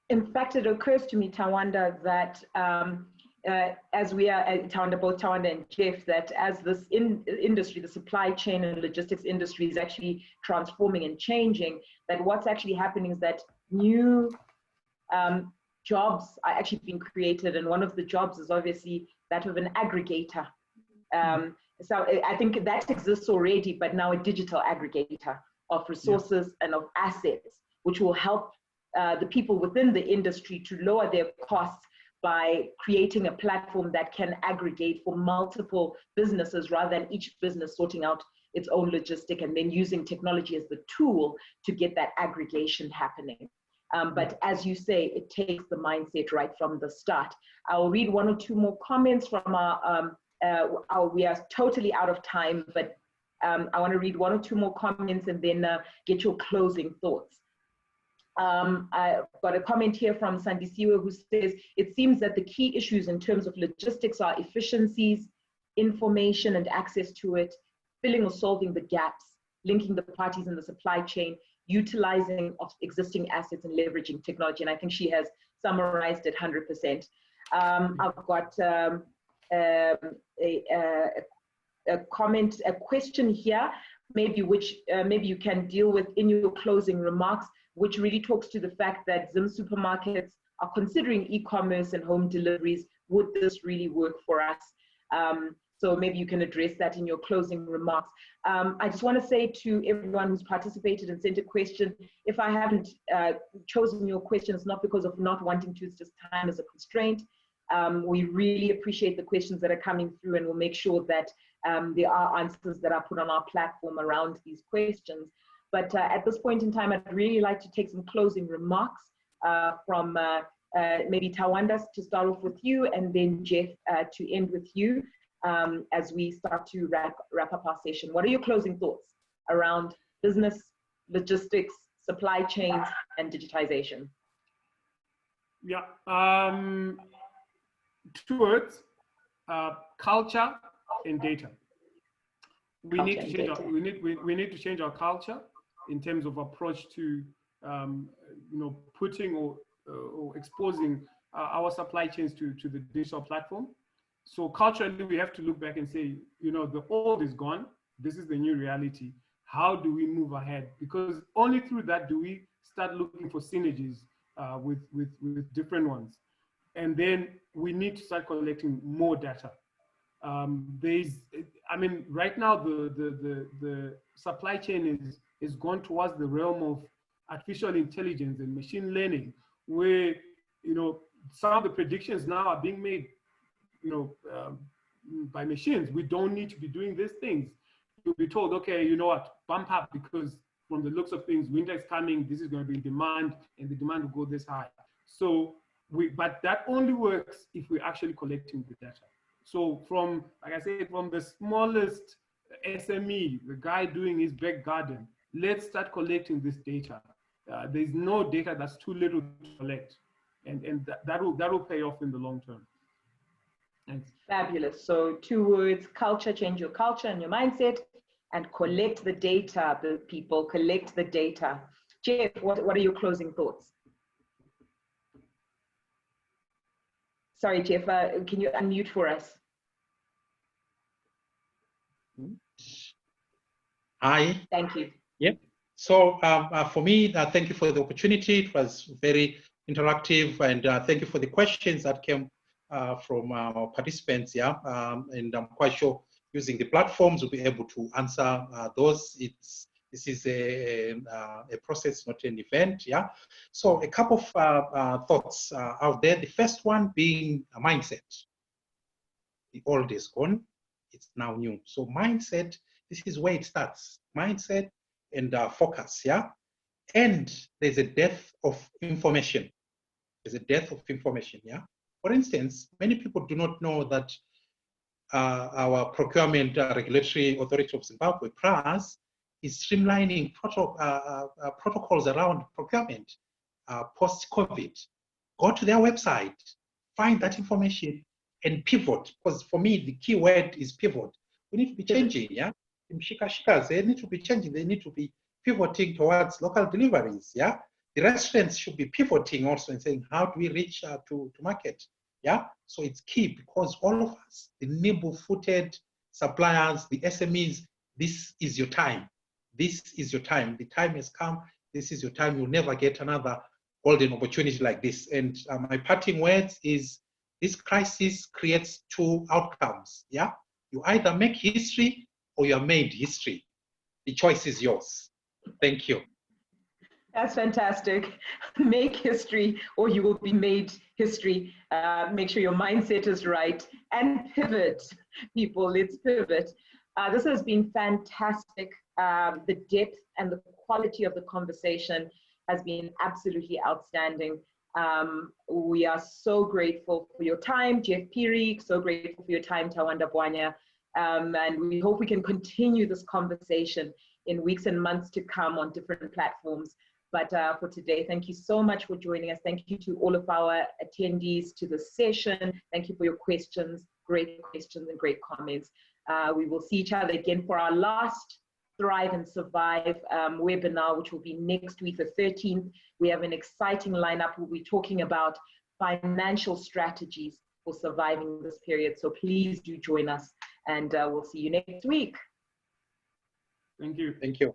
Speaker 1: In fact, it occurs to me, Tawanda, that as we are both Tawanda and Jeff, that as this industry, the supply chain and logistics industry is actually transforming and changing, that what's actually happening is that new jobs are actually being created, and one of the jobs is obviously that of an aggregator. So I think that exists already, but now a digital aggregator of resources and of assets, which will help the people within the industry to lower their costs by creating a platform that can aggregate for multiple businesses rather than each business sorting out its own logistic and then using technology as the tool to get that aggregation happening. But as you say, it takes the mindset right from the start. I'll read one or two more comments from we are totally out of time, but I want to read one or two more comments and then get your closing thoughts. I've got a comment here from Sandisiwe who says, it seems that the key issues in terms of logistics are efficiencies, information and access to it, filling or solving the gaps, linking the parties in the supply chain, utilizing of existing assets and leveraging technology. And I think she has summarized it 100%. I've got a question here, maybe which maybe you can deal with in your closing remarks, which really talks to the fact that Zim supermarkets are considering e-commerce and home deliveries would this really work for us? So maybe you can address that in your closing remarks. I just want to say to everyone who's participated and sent a question, if I haven't chosen your question, it's not because of not wanting to, it's just time is a constraint. We really appreciate the questions that are coming through, and we'll make sure that there are answers that are put on our platform around these questions. But at this point in time, I'd really like to take some closing remarks from maybe Tawanda to start off with you, and then Jeff to end with you as we start to wrap up our session. What are your closing thoughts around business, logistics, supply chains, and digitization?
Speaker 3: Yeah, 2 words: culture and data. We need to change our culture in terms of approach to putting or exposing our supply chains to the digital platform. So culturally, we have to look back and say, the old is gone. This is the new reality. How do we move ahead? Because only through that do we start looking for synergies with different ones. And then we need to start collecting more data. Right now the supply chain is gone towards the realm of artificial intelligence and machine learning, where some of the predictions now are being made by machines. We don't need to be doing these things. You'll be told, okay, you know what, bump up, because from the looks of things, winter is coming, this is going to be in demand, and the demand will go this high. So but that only works if we're actually collecting the data. So from, like I said, from the smallest SME, the guy doing his back garden, let's start collecting this data. There's no data that's too little to collect, and that will pay off in the long term. Thanks.
Speaker 1: Fabulous. So 2 words: culture, change your culture and your mindset, and collect the data. The people collect the data. Jeff, what are your closing thoughts? Sorry, Jeff, can you unmute for us?
Speaker 2: Hi.
Speaker 1: Thank you.
Speaker 2: Yep. So for me, thank you for the opportunity. It was very interactive, and thank you for the questions that came from our participants. Yeah, and I'm quite sure using the platforms we'll be able to answer those. This is a process, not an event. Yeah. So a couple of thoughts out there. The first one being a mindset. The old is gone. It's now new. So mindset. This is where it starts. Mindset and focus. Yeah. And there's a dearth of information. There's a dearth of information. Yeah. For instance, many people do not know that our procurement regulatory authority of Zimbabwe, PRAS, is streamlining protocols around procurement post-COVID. Go to their website, find that information, and pivot. Because for me, the key word is pivot. We need to be changing. Yeah, they need to be changing. They need to be pivoting towards local deliveries. Yeah, the restaurants should be pivoting also and saying, how do we reach to market? Yeah, so it's key, because all of us, the nimble-footed suppliers, the SMEs, this is your time. This is your time. The time has come. This is your time. You'll never get another golden opportunity like this. And my parting words is, this crisis creates 2 outcomes. Yeah, you either make history or you are made history. The choice is yours. Thank you.
Speaker 1: That's fantastic. Make history or you will be made history. Make sure your mindset is right, and pivot, people. Let's pivot. This has been fantastic. The depth and the quality of the conversation has been absolutely outstanding. We are so grateful for your time, Jeff Piri, so grateful for your time, Tawanda Bwanya. And we hope we can continue this conversation in weeks and months to come on different platforms. But for today, thank you so much for joining us. Thank you to all of our attendees to the session. Thank you for your questions, great questions and great comments. We will see each other again for our last Thrive and Survive webinar, which will be next week, the 13th. We have an exciting lineup. We'll be talking about financial strategies for surviving this period. So please do join us, and we'll see you next week.
Speaker 3: Thank you.
Speaker 2: Thank you.